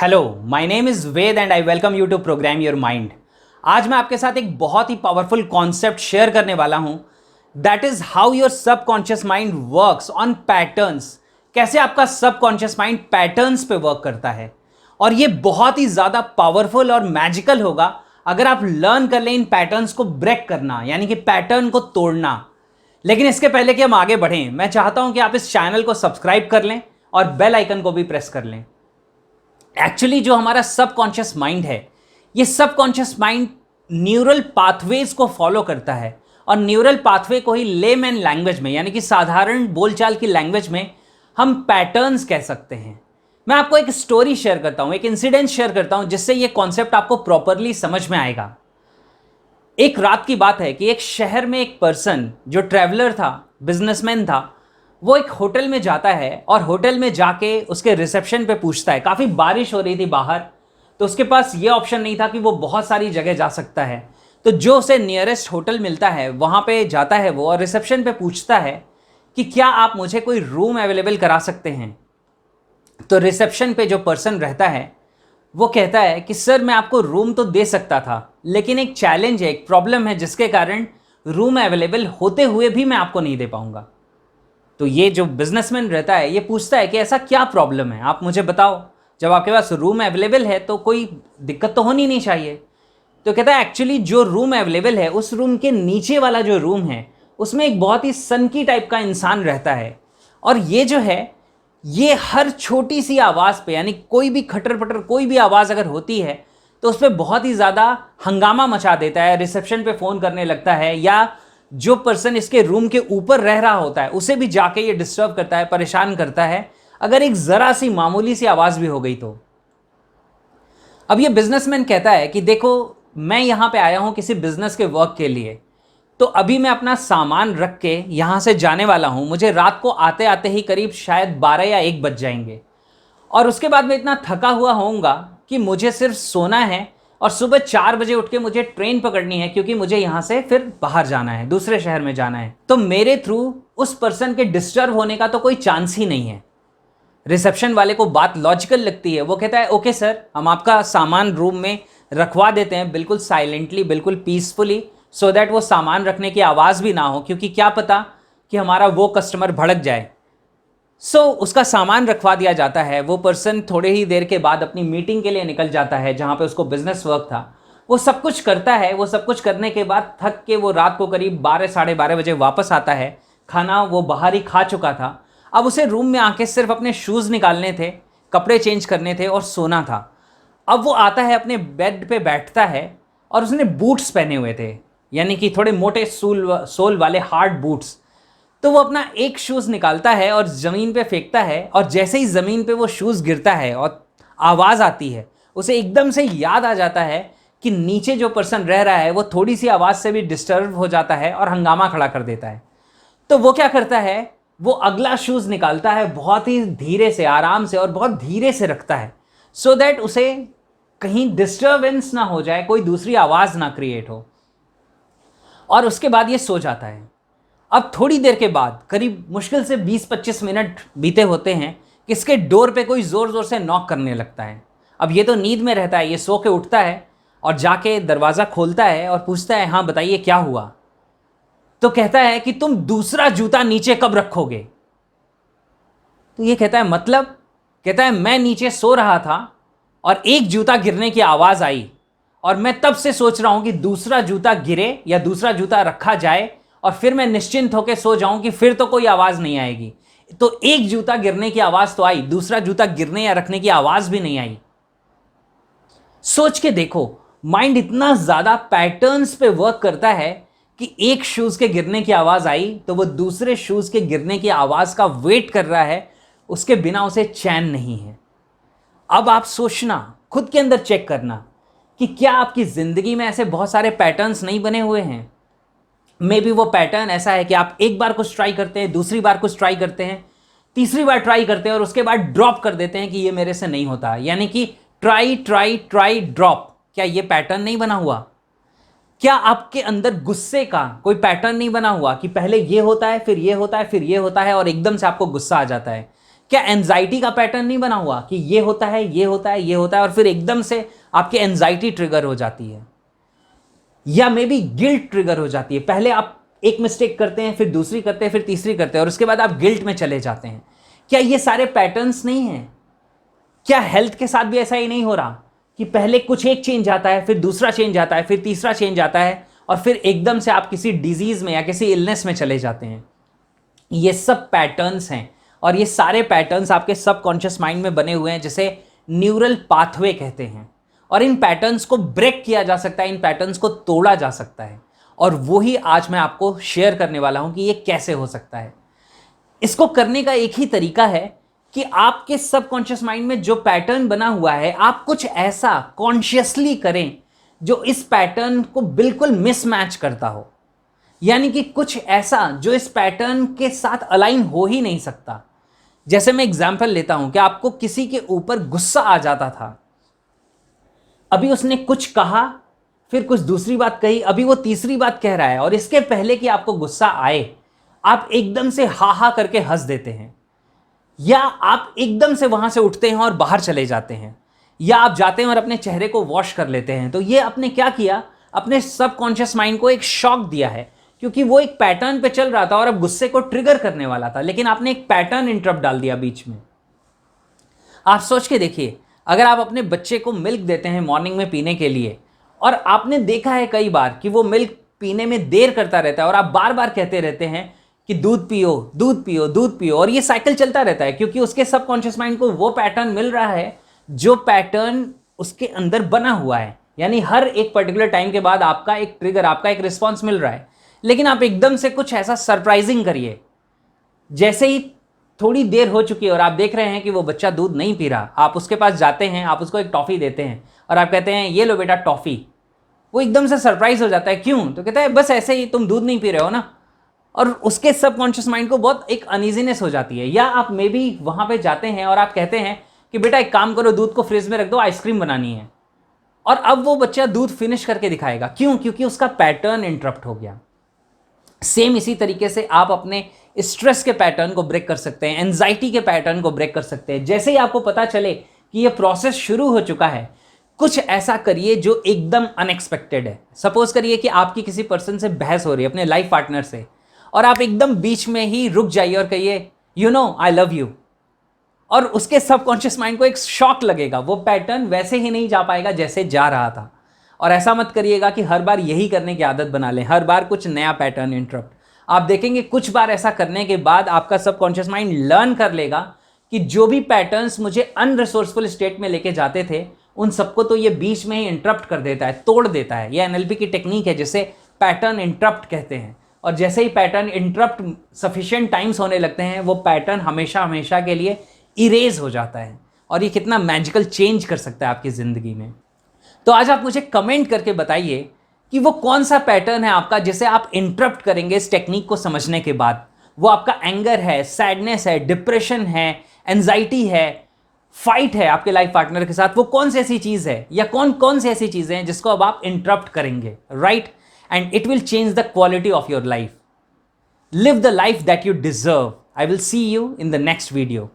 Hello, my name is Ved and I welcome you to program your mind. आज मैं आपके साथ एक बहुत ही पावरफुल कॉन्सेप्ट शेयर करने वाला हूं, that is how your subconscious mind works on patterns. कैसे आपका सबकॉन्शियस माइंड पैटर्न्स पे वर्क करता है, और ये बहुत ही ज़्यादा पावरफुल और मैजिकल होगा अगर आप लर्न कर लें इन पैटर्न्स को ब्रेक करना, यानी कि पैटर्न को तोड़ना। लेकिन इसके पहले कि हम आगे बढ़ें, मैं चाहता हूं कि आप इस चैनल को सब्सक्राइब कर लें और बेल आइकन को भी प्रेस कर लें। एक्चुअली जो हमारा सबकॉन्शियस माइंड है, ये सबकॉन्शियस माइंड न्यूरल पाथवेज को फॉलो करता है, और न्यूरल पाथवे को ही लेमैन लैंग्वेज में, यानी कि साधारण बोलचाल की लैंग्वेज में हम पैटर्न्स कह सकते हैं। मैं आपको एक स्टोरी शेयर करता हूं, एक इंसिडेंट शेयर करता हूं, जिससे ये कॉन्सेप्ट आपको प्रॉपरली समझ में आएगा। एक रात की बात है कि एक शहर में एक पर्सन जो ट्रैवलर था, बिजनेसमैन था, वो एक होटल में जाता है और होटल में जाके उसके रिसेप्शन पे पूछता है। काफ़ी बारिश हो रही थी बाहर, तो उसके पास ये ऑप्शन नहीं था कि वो बहुत सारी जगह जा सकता है। तो जो उसे नियरेस्ट होटल मिलता है वहाँ पे जाता है वो, और रिसेप्शन पे पूछता है कि क्या आप मुझे कोई रूम अवेलेबल करा सकते हैं। तो रिसेप्शन पे जो पर्सन रहता है वो कहता है कि सर, मैं आपको रूम तो दे सकता था, लेकिन एक चैलेंज है, एक प्रॉब्लम है, जिसके कारण रूम अवेलेबल होते हुए भी मैं आपको नहीं दे पाऊंगा। तो ये जो बिजनेसमैन रहता है ये पूछता है कि ऐसा क्या प्रॉब्लम है, आप मुझे बताओ। जब आपके पास रूम अवेलेबल है तो कोई दिक्कत तो होनी नहीं चाहिए। तो कहता है एक्चुअली जो रूम अवेलेबल है, उस रूम के नीचे वाला जो रूम है उसमें एक बहुत ही सनकी टाइप का इंसान रहता है, और ये जो है ये हर छोटी सी आवाज़ पे, यानी कोई भी खटर पटर कोई भी आवाज़ अगर होती है तो उस पर बहुत ही ज़्यादा हंगामा मचा देता है, रिसेप्शन पे फ़ोन करने लगता है, या जो पर्सन इसके रूम के ऊपर रह रहा होता है उसे भी जाके ये डिस्टर्ब करता है, परेशान करता है, अगर एक ज़रा सी मामूली सी आवाज़ भी हो गई तो। अब ये बिजनेसमैन कहता है कि देखो, मैं यहाँ पे आया हूँ किसी बिजनेस के वर्क के लिए, तो अभी मैं अपना सामान रख के यहाँ से जाने वाला हूँ। मुझे रात को आते आते ही करीब शायद 12 या 1 बज जाएंगे, और उसके बाद मैं इतना थका हुआ होऊंगा कि मुझे सिर्फ सोना है, और सुबह 4 बजे उठ के मुझे ट्रेन पकड़नी है, क्योंकि मुझे यहाँ से फिर बाहर जाना है, दूसरे शहर में जाना है। तो मेरे थ्रू उस पर्सन के डिस्टर्ब होने का तो कोई चांस ही नहीं है। रिसेप्शन वाले को बात लॉजिकल लगती है। वो कहता है ओके सर, हम आपका सामान रूम में रखवा देते हैं, बिल्कुल साइलेंटली, बिल्कुल पीसफुली, सो दैट वो सामान रखने की आवाज़ भी ना हो, क्योंकि क्या पता कि हमारा वो कस्टमर भड़क जाए। उसका सामान रखवा दिया जाता है। वो पर्सन थोड़े ही देर के बाद अपनी मीटिंग के लिए निकल जाता है, जहाँ पे उसको बिजनेस वर्क था। वो सब कुछ करता है। वो सब कुछ करने के बाद थक के वो रात को करीब 12 साढ़े 12 बजे वापस आता है। खाना वो बाहर ही खा चुका था। अब उसे रूम में आके सिर्फ अपने शूज़ निकालने थे, कपड़े चेंज करने थे और सोना था। अब वो आता है, अपने बेड पे बैठता है, और उसने बूट्स पहने हुए थे, यानी कि थोड़े मोटे सोल वाले हार्ड बूट्स। तो वो अपना एक शूज़ निकालता है और ज़मीन पे फेंकता है, और जैसे ही ज़मीन पे वो शूज़ गिरता है और आवाज़ आती है, उसे एकदम से याद आ जाता है कि नीचे जो पर्सन रह रहा है वो थोड़ी सी आवाज़ से भी डिस्टर्ब हो जाता है और हंगामा खड़ा कर देता है। तो वो क्या करता है, वो अगला शूज़ निकालता है, बहुत ही धीरे से, आराम से और बहुत धीरे से रखता है, सो दैट उसे कहीं डिस्टर्बेंस ना हो जाए, कोई दूसरी आवाज़ ना क्रिएट हो, और उसके बाद ये सो जाता है। अब थोड़ी देर के बाद, करीब मुश्किल से 20-25 मिनट बीते होते हैं, कि इसके डोर पे कोई ज़ोर ज़ोर से नॉक करने लगता है। अब ये तो नींद में रहता है, ये सो के उठता है और जाके दरवाज़ा खोलता है और पूछता है हाँ बताइए क्या हुआ। तो कहता है कि तुम दूसरा जूता नीचे कब रखोगे। तो ये कहता है मतलब। कहता है मैं नीचे सो रहा था और एक जूता गिरने की आवाज़ आई, और मैं तब से सोच रहा हूँ कि दूसरा जूता गिरे या दूसरा जूता रखा जाए, और फिर मैं निश्चिंत होकर सो जाऊं कि फिर तो कोई आवाज़ नहीं आएगी। तो एक जूता गिरने की आवाज़ तो आई, दूसरा जूता गिरने या रखने की आवाज़ भी नहीं आई। सोच के देखो, माइंड इतना ज़्यादा पैटर्न्स पे वर्क करता है कि एक शूज़ के गिरने की आवाज़ आई तो वो दूसरे शूज़ के गिरने की आवाज़ का वेट कर रहा है, उसके बिना उसे चैन नहीं है। अब आप सोचना, खुद के अंदर चेक करना कि क्या आपकी ज़िंदगी में ऐसे बहुत सारे पैटर्न्स नहीं बने हुए हैं। मे बी वो पैटर्न ऐसा है कि आप एक बार कुछ ट्राई करते हैं, दूसरी बार कुछ ट्राई करते हैं, तीसरी बार ट्राई करते हैं, और उसके बाद ड्रॉप कर देते हैं कि ये मेरे से नहीं होता, यानी कि ट्राई ट्राई ट्राई ड्रॉप। क्या ये पैटर्न नहीं बना हुआ? क्या आपके अंदर गुस्से का कोई पैटर्न नहीं बना हुआ कि पहले ये होता है, फिर ये होता है, फिर ये होता है, और एकदम से आपको गुस्सा आ जाता है? क्या एंजाइटी का पैटर्न नहीं बना हुआ कि ये होता है, ये होता है, ये होता है, और फिर एकदम से आपकी एंजाइटी ट्रिगर हो जाती है, या मे बी गिल्ट ट्रिगर हो जाती है। पहले आप एक मिस्टेक करते हैं, फिर दूसरी करते हैं, फिर तीसरी करते हैं, और उसके बाद आप गिल्ट में चले जाते हैं। क्या ये सारे पैटर्न्स नहीं हैं? क्या हेल्थ के साथ भी ऐसा ही नहीं हो रहा कि पहले कुछ एक चेंज आता है, फिर दूसरा चेंज आता है, फिर तीसरा चेंज आता है, और फिर एकदम से आप किसी डिजीज में या किसी इलनेस में चले जाते हैं? ये सब पैटर्न्स हैं, और ये सारे पैटर्न्स आपके सबकॉन्शियस माइंड में बने हुए हैं, जिसे न्यूरल पाथवे कहते हैं। और इन पैटर्न्स को ब्रेक किया जा सकता है, इन पैटर्न्स को तोड़ा जा सकता है, और वही आज मैं आपको शेयर करने वाला हूं कि ये कैसे हो सकता है। इसको करने का एक ही तरीका है कि आपके सबकॉन्शियस माइंड में जो पैटर्न बना हुआ है, आप कुछ ऐसा कॉन्शियसली करें जो इस पैटर्न को बिल्कुल मिसमैच करता हो, यानी कि कुछ ऐसा जो इस पैटर्न के साथ अलाइन हो ही नहीं सकता। जैसे मैं एग्जांपल लेता हूं कि आपको किसी के ऊपर गुस्सा आ जाता था, अभी उसने कुछ कहा, फिर कुछ दूसरी बात कही, अभी वो तीसरी बात कह रहा है, और इसके पहले कि आपको गुस्सा आए आप एकदम से हा हा करके हंस देते हैं, या आप एकदम से वहां से उठते हैं और बाहर चले जाते हैं, या आप जाते हैं और अपने चेहरे को वॉश कर लेते हैं। तो ये आपने क्या किया? अपने सबकॉन्शियस माइंड को एक शॉक दिया है, क्योंकि वो एक पैटर्न पे चल रहा था और अब गुस्से को ट्रिगर करने वाला था, लेकिन आपने एक पैटर्न इंटरप्ट डाल दिया बीच में। आप सोच के देखिए, अगर आप अपने बच्चे को मिल्क देते हैं मॉर्निंग में पीने के लिए, और आपने देखा है कई बार कि वो मिल्क पीने में देर करता रहता है, और आप बार बार कहते रहते हैं कि दूध पियो, दूध पियो, दूध पियो, और ये साइकिल चलता रहता है, क्योंकि उसके सबकॉन्शियस माइंड को वो पैटर्न मिल रहा है जो पैटर्न उसके अंदर बना हुआ है। यानी हर एक पर्टिकुलर टाइम के बाद आपका एक ट्रिगर, आपका एक रिस्पॉन्स मिल रहा है। लेकिन आप एकदम से कुछ ऐसा सरप्राइजिंग करिए, जैसे ही थोड़ी देर हो चुकी है और आप देख रहे हैं कि वो बच्चा दूध नहीं पी रहा, आप उसके पास जाते हैं, आप उसको एक टॉफ़ी देते हैं, और आप कहते हैं ये लो बेटा टॉफ़ी। वो एकदम से सरप्राइज हो जाता है, क्यों? तो कहता है बस ऐसे ही, तुम दूध नहीं पी रहे हो ना। और उसके सबकॉन्शियस माइंड को बहुत एक अनइजीनेस हो जाती है। या आप मे बी वहाँ पे जाते हैं और आप कहते हैं कि बेटा एक काम करो, दूध को फ्रिज में रख दो, आइसक्रीम बनानी है, और अब वो बच्चा दूध फिनिश करके दिखाएगा। क्यों? क्योंकि उसका पैटर्न इंटरप्ट हो गया। सेम इसी तरीके से आप अपने स्ट्रेस के पैटर्न को ब्रेक कर सकते हैं, एंजाइटी के पैटर्न को ब्रेक कर सकते हैं। जैसे ही आपको पता चले कि ये प्रोसेस शुरू हो चुका है, कुछ ऐसा करिए जो एकदम अनएक्सपेक्टेड है। सपोज करिए कि आपकी किसी पर्सन से बहस हो रही है, अपने लाइफ पार्टनर से, और आप एकदम बीच में ही रुक जाइए और कहिए you know I love you, और उसके सबकॉन्शियस माइंड को एक शॉक लगेगा। वो पैटर्न वैसे ही नहीं जा पाएगा जैसे जा रहा था। और ऐसा मत करिएगा कि हर बार यही करने की आदत बना लें, हर बार कुछ नया पैटर्न इंटरप्ट। आप देखेंगे कुछ बार ऐसा करने के बाद आपका सबकॉन्शियस माइंड लर्न कर लेगा कि जो भी पैटर्न्स मुझे अनरिसोर्सफुल स्टेट में लेके जाते थे, उन सबको तो ये बीच में ही इंटरप्ट कर देता है, तोड़ देता है। ये एनएलपी की टेक्निक है जिसे पैटर्न इंटरप्ट कहते हैं। और जैसे ही पैटर्न इंटरप्ट सफिशिएंट टाइम्स होने लगते हैं, वो पैटर्न हमेशा हमेशा के लिए इरेज हो जाता है। और ये कितना मैजिकल चेंज कर सकता है आपकी ज़िंदगी में। तो आज आप मुझे कमेंट करके बताइए कि वो कौन सा पैटर्न है आपका जिसे आप इंटरप्ट करेंगे इस टेक्निक को समझने के बाद। वो आपका एंगर है, सैडनेस है, डिप्रेशन है, एंजाइटी है, फाइट है आपके लाइफ पार्टनर के साथ। वो कौन सी ऐसी चीज़ है, या कौन कौन सी ऐसी चीज़ें हैं जिसको अब आप इंटरप्ट करेंगे, right? And it will change the quality of your life. Live the life that you deserve. I will see you in the next video.